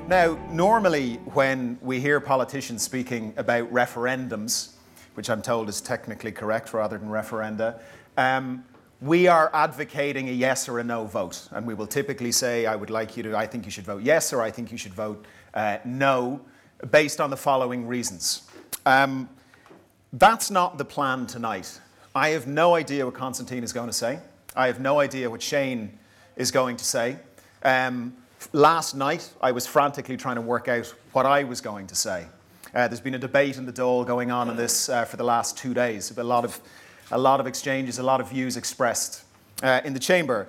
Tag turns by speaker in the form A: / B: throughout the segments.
A: Now, normally when we hear politicians speaking about referendums, which I'm told is technically correct rather than referenda, we are advocating a yes or a no vote. And we will typically say, I think you should vote yes, or I think you should vote no, based on the following reasons. That's not the plan tonight. I have no idea what Constantin is going to say. I have no idea what Shane is going to say. Last night, I was frantically trying to work out what I was going to say. There's been a debate in the Dáil going on this for the last 2 days. A lot of exchanges, a lot of views expressed in the chamber.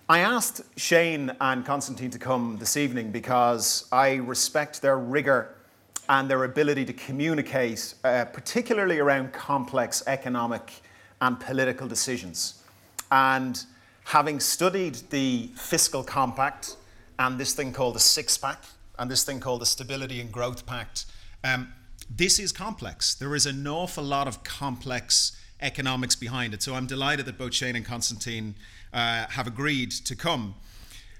A: I asked Shane and Constantin to come this evening because I respect their rigour and their ability to communicate, particularly around complex economic and political decisions. And having studied the Fiscal Compact and this thing called the Six-Pack and this thing called the Stability and Growth Pact, this is complex. There is an awful lot of complex economics behind it. So I'm delighted that both Shane and Constantin have agreed to come.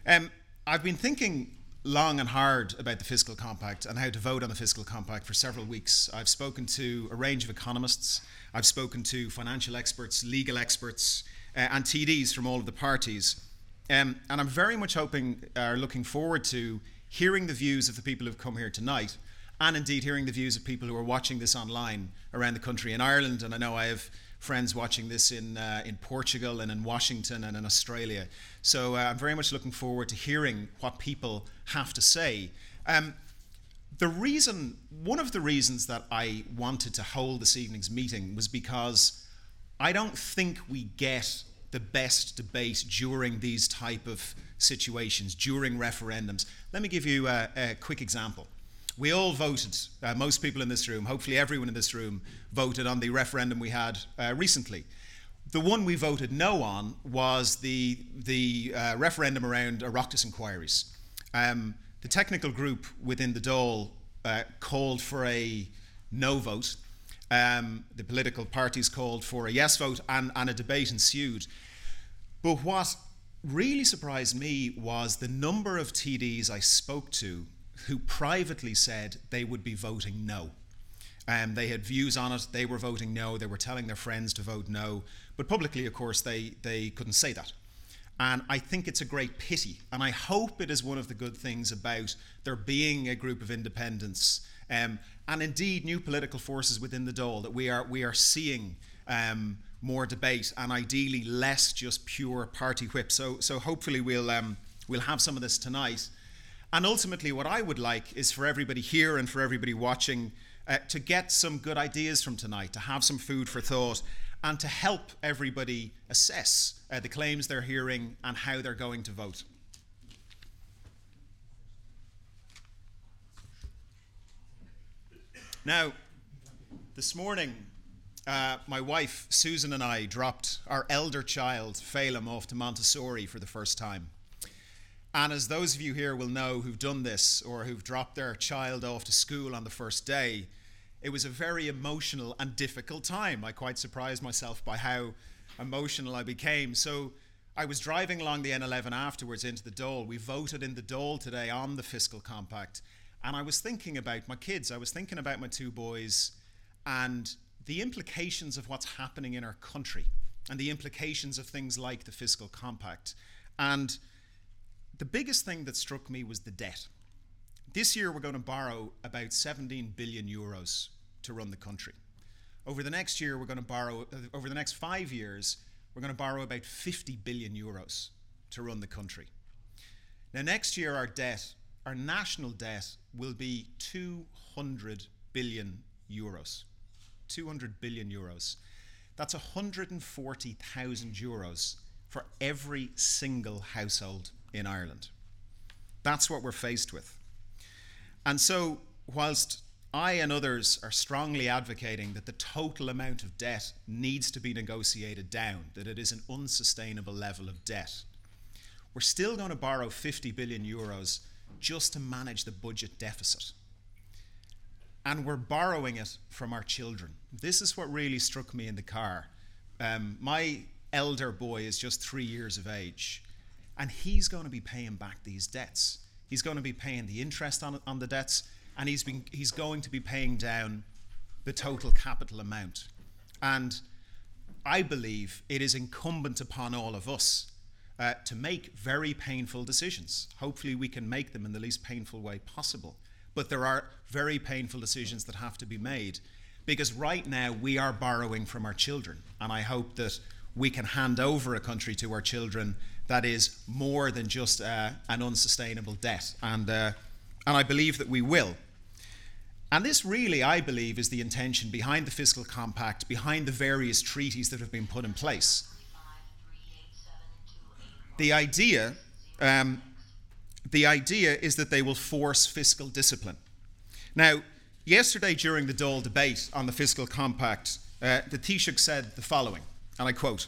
A: I've been thinking long and hard about the Fiscal Compact and how to vote on the Fiscal Compact for several weeks. I've spoken to a range of economists. I've spoken to financial experts, legal experts, and TDs from all of the parties. And I'm very much looking forward to hearing the views of the people who've come here tonight, and indeed hearing the views of people who are watching this online around the country in Ireland. And I know I have friends watching this in Portugal and in Washington and in Australia. So I'm very much looking forward to hearing what people have to say. One of the reasons that I wanted to hold this evening's meeting was because I don't think we get the best debate during these type of situations, during referendums. Let me give you a quick example. We all voted, most people in this room, hopefully everyone in this room, voted on the referendum we had recently. The one we voted no on was the referendum around Oireachtas inquiries. The technical group within the Dáil called for a no vote. The political parties called for a yes vote, and a debate ensued. But what really surprised me was the number of TDs I spoke to who privately said they would be voting no. They had views on it, they were voting no, they were telling their friends to vote no, but publicly, of course, they couldn't say that. And I think it's a great pity, and I hope it is one of the good things about there being a group of independents and indeed new political forces within the Dáil, that we are seeing more debate and ideally less just pure party whip. So hopefully we'll have some of this tonight. And ultimately what I would like is for everybody here and for everybody watching to get some good ideas from tonight, to have some food for thought, and to help everybody assess the claims they're hearing and how they're going to vote. Now, this morning, my wife Susan and I dropped our elder child, Phelim, off to Montessori for the first time. And as those of you here will know who've done this or who've dropped their child off to school on the first day, it was a very emotional and difficult time. I quite surprised myself by how emotional I became. So I was driving along the N11 afterwards into the Dáil. We voted in the Dáil today on the Fiscal Compact. And I was thinking about my kids. I was thinking about my two boys and the implications of what's happening in our country and the implications of things like the Fiscal Compact. And the biggest thing that struck me was the debt. This year we're going to borrow about 17 billion euros to run the country. Over the next 5 years, we're going to borrow about 50 billion euros to run the country. Now next year our national debt will be 200 billion euros. 200 billion euros. That's 140,000 euros for every single household in Ireland. That's what we're faced with. And so, whilst I and others are strongly advocating that the total amount of debt needs to be negotiated down, that it is an unsustainable level of debt, we're still going to borrow 50 billion euros just to manage the budget deficit. And we're borrowing it from our children. This is what really struck me in the car. My elder boy is just 3 years of age, and he's going to be paying back these debts. he's going to be paying the interest on the debts, and he's going to be paying down the total capital amount. And I believe it is incumbent upon all of us to make very painful decisions. Hopefully we can make them in the least painful way possible. But there are very painful decisions that have to be made, because right now we are borrowing from our children, and I hope that we can hand over a country to our children that is more than just an unsustainable debt, and I believe that we will. And this really, I believe, is the intention behind the Fiscal Compact, behind the various treaties that have been put in place. The idea is that they will force fiscal discipline. Now, yesterday during the Dáil debate on the Fiscal Compact, the Taoiseach said the following, and I quote,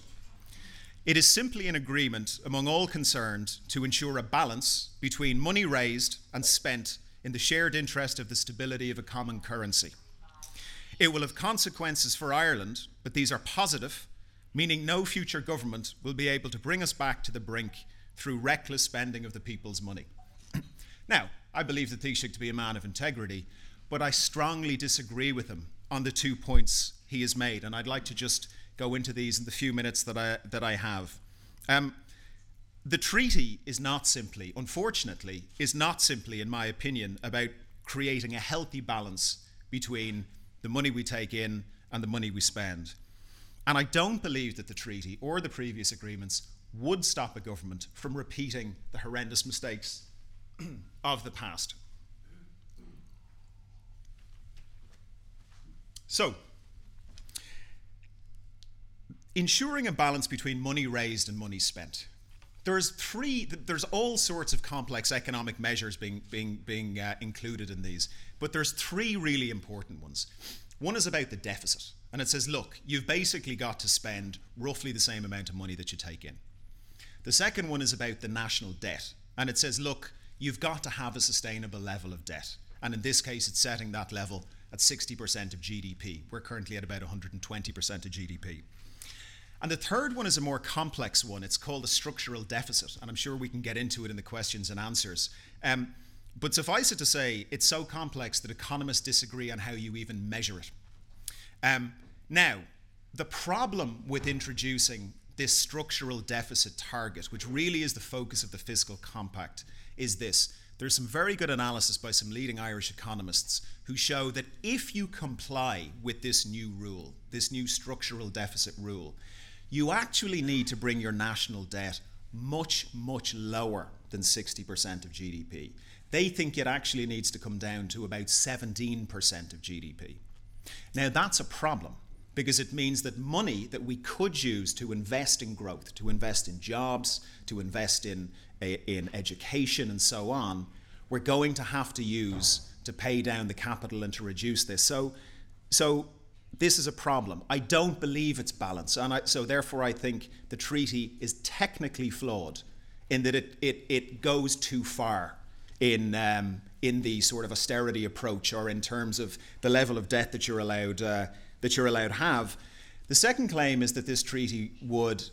A: "It is simply an agreement among all concerned to ensure a balance between money raised and spent in the shared interest of the stability of a common currency. It will have consequences for Ireland, but these are positive, meaning no future government will be able to bring us back to the brink through reckless spending of the people's money." Now, I believe the Taoiseach to be a man of integrity, but I strongly disagree with him on the 2 points he has made, and I'd like to just go into these in the few minutes that I have. The treaty is not simply, unfortunately, in my opinion, about creating a healthy balance between the money we take in and the money we spend. And I don't believe that the treaty or the previous agreements would stop a government from repeating the horrendous mistakes of the past. So, ensuring a balance between money raised and money spent. There's all sorts of complex economic measures being included in these, but there's three really important ones. One is about the deficit, and it says, look, you've basically got to spend roughly the same amount of money that you take in. The second one is about the national debt, and it says, look, you've got to have a sustainable level of debt, and in this case it's setting that level at 60% of GDP. We're currently at about 120% of GDP. And the third one is a more complex one. It's called a structural deficit, and I'm sure we can get into it in the questions and answers. But suffice it to say, it's so complex that economists disagree on how you even measure it. Now, the problem with introducing this structural deficit target, which really is the focus of the Fiscal Compact, is this. There's some very good analysis by some leading Irish economists who show that if you comply with this new rule, this new structural deficit rule, you actually need to bring your national debt much, much lower than 60% of GDP. They think it actually needs to come down to about 17% of GDP. Now that's a problem, because it means that money that we could use to invest in growth, to invest in jobs, to invest in education and so on, we're going to have to use to pay down the capital and to reduce this. So this is a problem. I don't believe it's balanced, and so therefore I think the treaty is technically flawed in that it goes too far in the sort of austerity approach, or in terms of the level of debt that you're allowed to have. The second claim is that this treaty would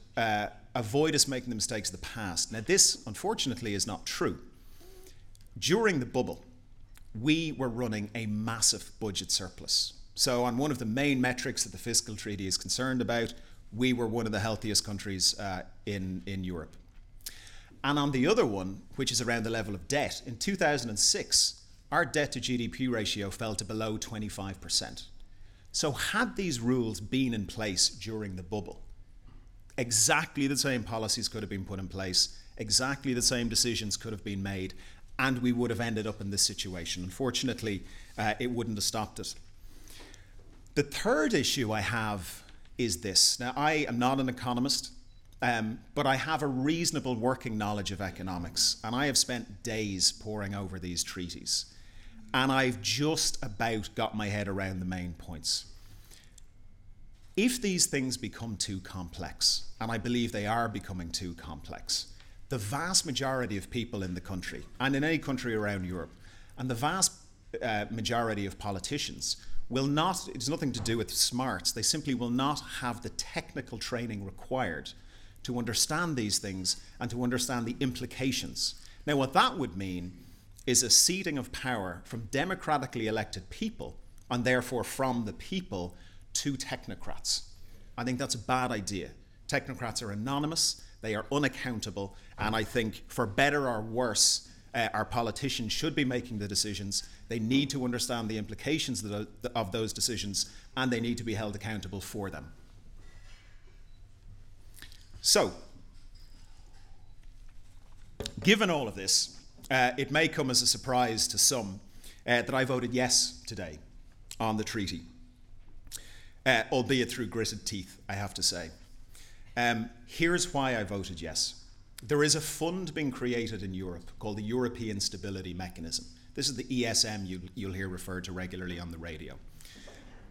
A: avoid us making the mistakes of the past. Now this, unfortunately, is not true. During the bubble, we were running a massive budget surplus. So on one of the main metrics that the fiscal treaty is concerned about, we were one of the healthiest countries in Europe. And on the other one, which is around the level of debt, in 2006, our debt to GDP ratio fell to below 25%. So had these rules been in place during the bubble, exactly the same policies could have been put in place, exactly the same decisions could have been made, and we would have ended up in this situation. Unfortunately, it wouldn't have stopped it. The third issue I have is this. Now, I am not an economist, but I have a reasonable working knowledge of economics, and I have spent days poring over these treaties, and I've just about got my head around the main points. If these things become too complex, and I believe they are becoming too complex, the vast majority of people in the country, and in any country around Europe, and the vast majority of politicians will not, it's nothing to do with smarts, they simply will not have the technical training required to understand these things and to understand the implications. Now what that would mean is a ceding of power from democratically elected people, and therefore from the people, to technocrats. I think that's a bad idea. Technocrats are anonymous, they are unaccountable, and I think for better or worse, our politicians should be making the decisions. They need to understand the implications of those decisions, and they need to be held accountable for them. So, given all of this, it may come as a surprise to some that I voted yes today on the treaty, albeit through gritted teeth, I have to say. Here's why I voted yes. There is a fund being created in Europe called the European Stability Mechanism. This is the ESM you'll hear referred to regularly on the radio.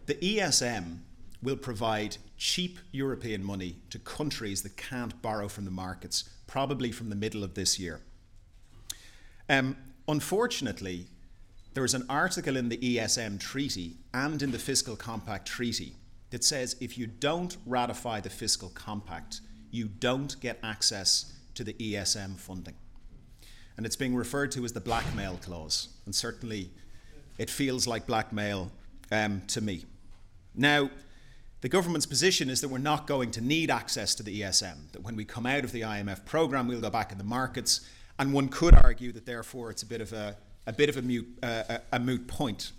A: The ESM will provide cheap European money to countries that can't borrow from the markets, probably from the middle of this year. Unfortunately, there is an article in the ESM treaty and in the Fiscal Compact Treaty that says if you don't ratify the Fiscal Compact, you don't get access to the ESM funding. And it's being referred to as the blackmail clause, and certainly it feels like blackmail to me. Now, the government's position is that we're not going to need access to the ESM, that when we come out of the IMF programme, we'll go back in the markets, and one could argue that therefore it's a bit of a moot point.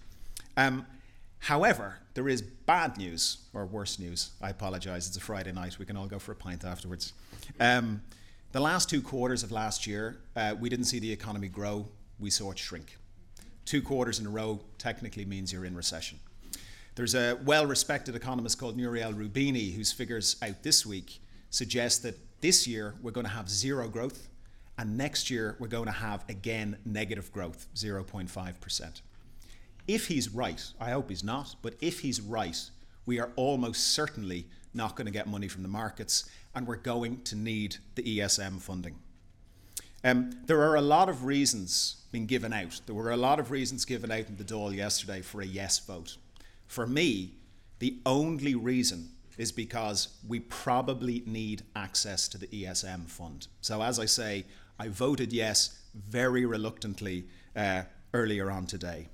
A: However, there is bad news, or worse news. I apologise, it's a Friday night, we can all go for a pint afterwards. The last 2 quarters of last year, we didn't see the economy grow, we saw it shrink. 2 quarters in a row technically means you're in recession. There's a well-respected economist called Nouriel Roubini whose figures out this week suggest that this year we're going to have 0 growth, and next year we're going to have, again, negative growth, 0.5%. If he's right, I hope he's not, but if he's right, we are almost certainly not going to get money from the markets, and we're going to need the ESM funding. There are a lot of reasons being given out. There were a lot of reasons given out in the Dáil yesterday for a yes vote. For me, the only reason is because we probably need access to the ESM fund. So as I say, I voted yes very reluctantly earlier on today.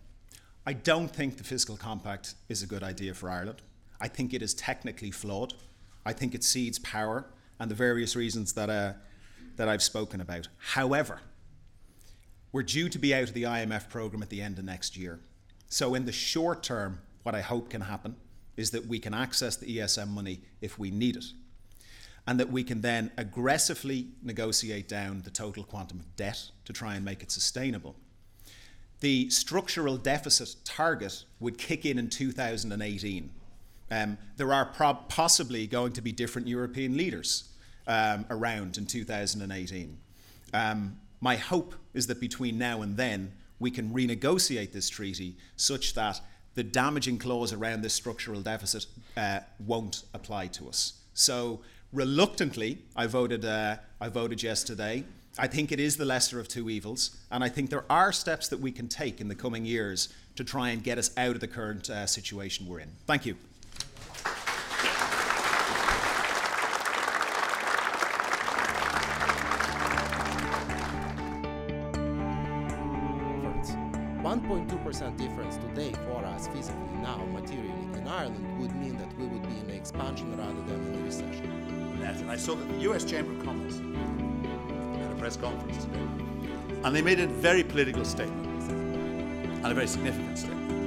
A: I don't think the Fiscal Compact is a good idea for Ireland. I think it is technically flawed. I think it cedes power, and the various reasons that I've spoken about. However, we're due to be out of the IMF programme at the end of next year. So in the short term, what I hope can happen is that we can access the ESM money if we need it, and that we can then aggressively negotiate down the total quantum of debt to try and make it sustainable. The structural deficit target would kick in 2018. There are possibly going to be different European leaders around in 2018. My hope is that between now and then we can renegotiate this treaty such that the damaging clause around this structural deficit won't apply to us. So reluctantly, I voted yes today. I think it is the lesser of 2 evils, and I think there are steps that we can take in the coming years to try and get us out of the current situation we're in. Thank you.
B: .2% difference today for us physically now, materially in Ireland, would mean that we would be in expansion rather than in a recession.
C: And I saw that the US Chamber of Commerce had a press conference today, and they made a very political statement and a very significant statement.